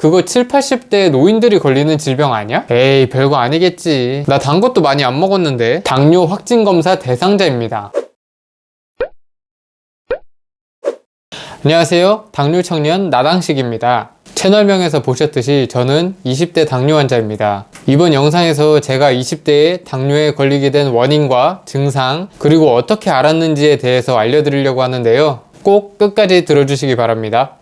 그거 7, 80대 노인들이 걸리는 질병 아니야? 에이, 별거 아니겠지. 나 단 것도 많이 안 먹었는데. 당뇨 확진검사 대상자입니다. 안녕하세요. 당뇨 청년 나당식입니다. 채널명에서 보셨듯이 저는 20대 당뇨 환자입니다. 이번 영상에서 제가 20대에 당뇨에 걸리게 된 원인과 증상, 그리고 어떻게 알았는지에 대해서 알려드리려고 하는데요. 꼭 끝까지 들어주시기 바랍니다.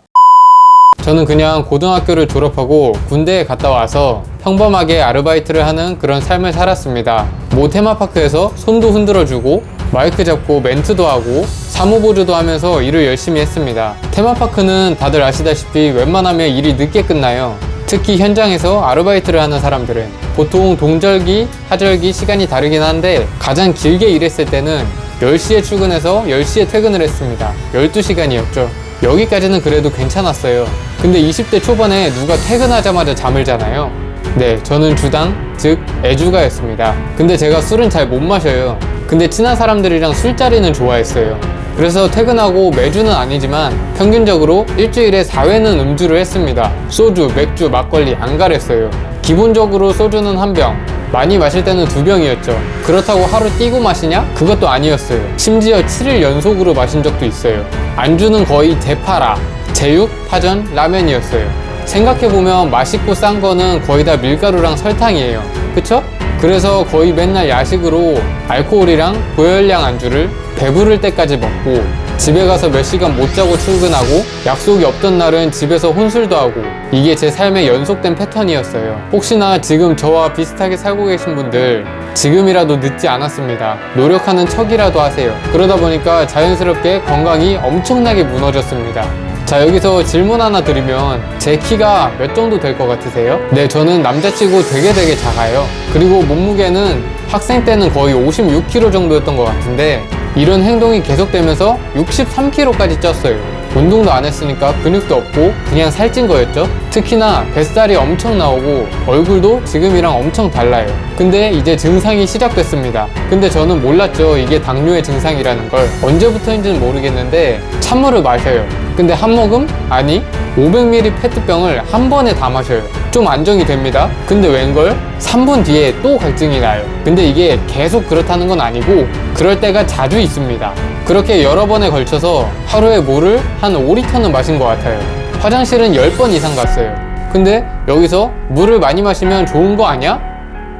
저는 그냥 고등학교를 졸업하고 군대에 갔다 와서 평범하게 아르바이트를 하는 그런 삶을 살았습니다. 모 테마파크에서 손도 흔들어주고 마이크 잡고 멘트도 하고 사무보조도 하면서 일을 열심히 했습니다. 테마파크는 다들 아시다시피 웬만하면 일이 늦게 끝나요. 특히 현장에서 아르바이트를 하는 사람들은 보통 동절기, 하절기 시간이 다르긴 한데 가장 길게 일했을 때는 10시에 출근해서 10시에 퇴근을 했습니다. 12시간이었죠. 여기까지는 그래도 괜찮았어요. 근데 20대 초반에 누가 퇴근하자마자 잠을 자나요? 네, 저는 주당, 즉 애주가였습니다. 근데 제가 술은 잘 못 마셔요. 근데 친한 사람들이랑 술자리는 좋아했어요. 그래서 퇴근하고 매주는 아니지만 평균적으로 일주일에 4회는 음주를 했습니다. 소주, 맥주, 막걸리 안 가렸어요. 기본적으로 소주는 한 병, 많이 마실 때는 2병이었죠. 그렇다고 하루 띄고 마시냐? 그것도 아니었어요. 심지어 7일 연속으로 마신 적도 있어요. 안주는 거의 대파라, 제육, 파전, 라면이었어요. 생각해보면 맛있고 싼 거는 거의 다 밀가루랑 설탕이에요. 그쵸? 그래서 거의 맨날 야식으로 알코올이랑 고열량 안주를 배부를 때까지 먹고 집에 가서 몇 시간 못 자고 출근하고 약속이 없던 날은 집에서 혼술도 하고 이게 제 삶의 연속된 패턴이었어요. 혹시나 지금 저와 비슷하게 살고 계신 분들 지금이라도 늦지 않았습니다. 노력하는 척이라도 하세요. 그러다 보니까 자연스럽게 건강이 엄청나게 무너졌습니다. 자, 여기서 질문 하나 드리면 제 키가 몇 정도 될 것 같으세요? 네, 저는 남자치고 되게 작아요. 그리고 몸무게는 학생 때는 거의 56kg 정도였던 것 같은데 이런 행동이 계속되면서 63kg까지 쪘어요. 운동도 안 했으니까 근육도 없고 그냥 살찐 거였죠. 특히나 뱃살이 엄청 나오고 얼굴도 지금이랑 엄청 달라요. 근데 이제 증상이 시작됐습니다. 근데 저는 몰랐죠, 이게 당뇨의 증상이라는 걸. 언제부터인지는 모르겠는데 찬물을 마셔요. 근데 한 모금? 아니 500ml 페트병을 한 번에 다 마셔요. 좀 안정이 됩니다. 근데 웬걸? 3분 뒤에 또 갈증이 나요. 근데 이게 계속 그렇다는 건 아니고 그럴 때가 자주 있습니다. 그렇게 여러 번에 걸쳐서 하루에 물을 한 5리터는 마신 것 같아요. 화장실은 10번 이상 갔어요. 근데 여기서 물을 많이 마시면 좋은 거 아니야?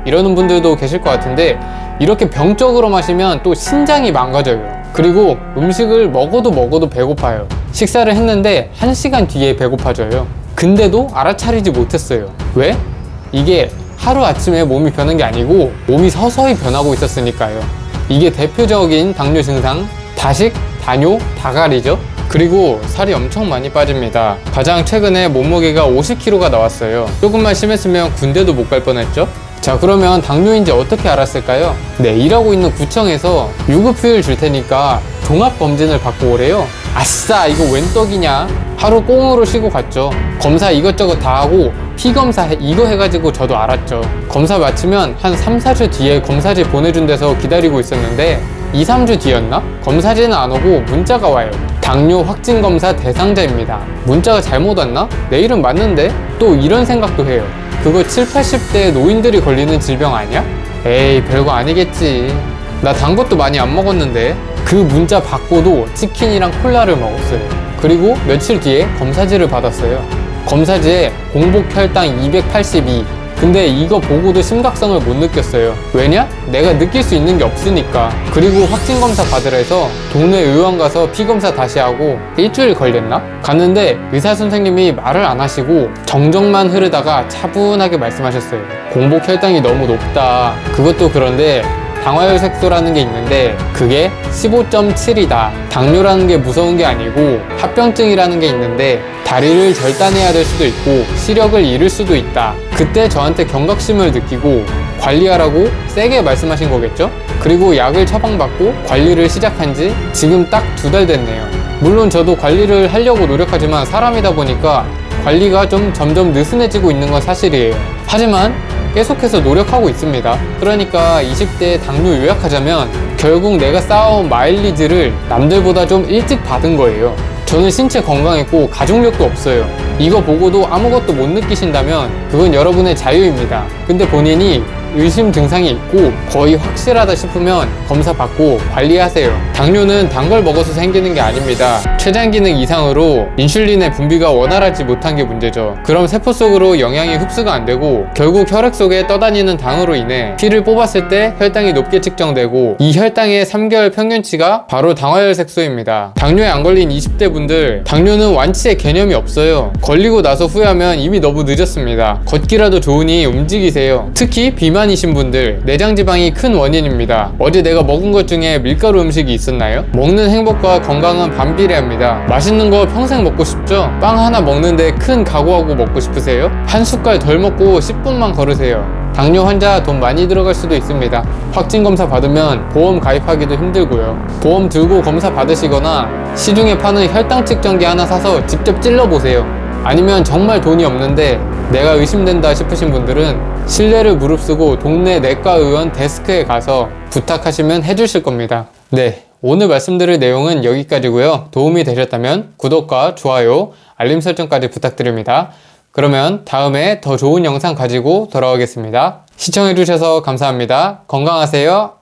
이러는 분들도 계실 것 같은데 이렇게 병적으로 마시면 또 신장이 망가져요. 그리고 음식을 먹어도 배고파요. 식사를 했는데 1시간 뒤에 배고파져요. 근데도 알아차리지 못했어요. 왜? 이게 하루아침에 몸이 변한 게 아니고 몸이 서서히 변하고 있었으니까요. 이게 대표적인 당뇨 증상, 다식, 다뇨, 다갈이죠. 그리고 살이 엄청 많이 빠집니다. 가장 최근에 몸무게가 50kg가 나왔어요. 조금만 심했으면 군대도 못 갈 뻔했죠. 자, 그러면 당뇨인지 어떻게 알았을까요? 네, 일하고 있는 구청에서 유급휴일 줄 테니까 종합검진을 받고 오래요. 아싸, 이거 웬 떡이냐? 하루 꽁으로 쉬고 갔죠. 검사 이것저것 다 하고 피검사 이거 해가지고 저도 알았죠. 검사 마치면 한 3, 4주 뒤에 검사지 보내준 데서 기다리고 있었는데 2, 3주 뒤였나? 검사지는 안 오고 문자가 와요. 당뇨 확진검사 대상자입니다. 문자가 잘못 왔나? 내 이름 맞는데? 또 이런 생각도 해요. 그거 7, 80대 노인들이 걸리는 질병 아니야? 에이, 별거 아니겠지. 나 단 것도 많이 안 먹었는데. 그 문자 받고도 치킨이랑 콜라를 먹었어요. 그리고 며칠 뒤에 검사지를 받았어요. 검사지에 공복 혈당 282. 근데 이거 보고도 심각성을 못 느꼈어요. 왜냐? 내가 느낄 수 있는 게 없으니까. 그리고 확진검사 받으라 해서 동네 의원 가서 피검사 다시 하고 일주일 걸렸나? 갔는데 의사 선생님이 말을 안 하시고 정적만 흐르다가 차분하게 말씀하셨어요. 공복 혈당이 너무 높다. 그것도 그런데 당화혈색소라는 게 있는데 그게 15.7이다. 당뇨라는 게 무서운 게 아니고 합병증이라는 게 있는데 다리를 절단해야 될 수도 있고 시력을 잃을 수도 있다. 그때 저한테 경각심을 느끼고 관리하라고 세게 말씀하신 거겠죠? 그리고 약을 처방받고 관리를 시작한 지 지금 딱 2달 됐네요. 물론 저도 관리를 하려고 노력하지만 사람이다 보니까 관리가 좀 점점 느슨해지고 있는 건 사실이에요. 하지만 계속해서 노력하고 있습니다. 그러니까 20대 당뇨 요약하자면 결국 내가 쌓아온 마일리지를 남들보다 좀 일찍 받은 거예요. 저는 신체 건강했고 가족력도 없어요. 이거 보고도 아무것도 못 느끼신다면 그건 여러분의 자유입니다. 근데 본인이 의심 증상이 있고 거의 확실하다 싶으면 검사 받고 관리하세요. 당뇨는 단 걸 먹어서 생기는 게 아닙니다. 췌장 기능 이상으로 인슐린의 분비가 원활하지 못한 게 문제죠. 그럼 세포 속으로 영양이 흡수가 안 되고 결국 혈액 속에 떠다니는 당으로 인해 피를 뽑았을 때 혈당이 높게 측정되고 이 혈당의 3개월 평균치가 바로 당화혈 색소입니다. 당뇨에 안 걸린 20대 분들, 당뇨는 완치의 개념이 없어요. 걸리고 나서 후회하면 이미 너무 늦었습니다. 걷기라도 좋으니 움직이세요. 특히 비만이신 분들, 내장 지방이 큰 원인입니다. 어제 내가 먹은 것 중에 밀가루 음식이 있었나요? 먹는 행복과 건강은 반비례합니다. 맛있는 거 평생 먹고 싶죠? 빵 하나 먹는데 큰 각오하고 먹고 싶으세요? 한 숟갈 덜 먹고 10분만 걸으세요. 당뇨 환자 돈 많이 들어갈 수도 있습니다. 확진 검사 받으면 보험 가입하기도 힘들고요. 보험 들고 검사 받으시거나 시중에 파는 혈당 측정기 하나 사서 직접 찔러보세요. 아니면 정말 돈이 없는데 내가 의심된다 싶으신 분들은 신뢰를 무릅쓰고 동네 내과의원 데스크에 가서 부탁하시면 해주실 겁니다. 네, 오늘 말씀드릴 내용은 여기까지고요. 도움이 되셨다면 구독과 좋아요, 알림 설정까지 부탁드립니다. 그러면 다음에 더 좋은 영상 가지고 돌아오겠습니다. 시청해주셔서 감사합니다. 건강하세요.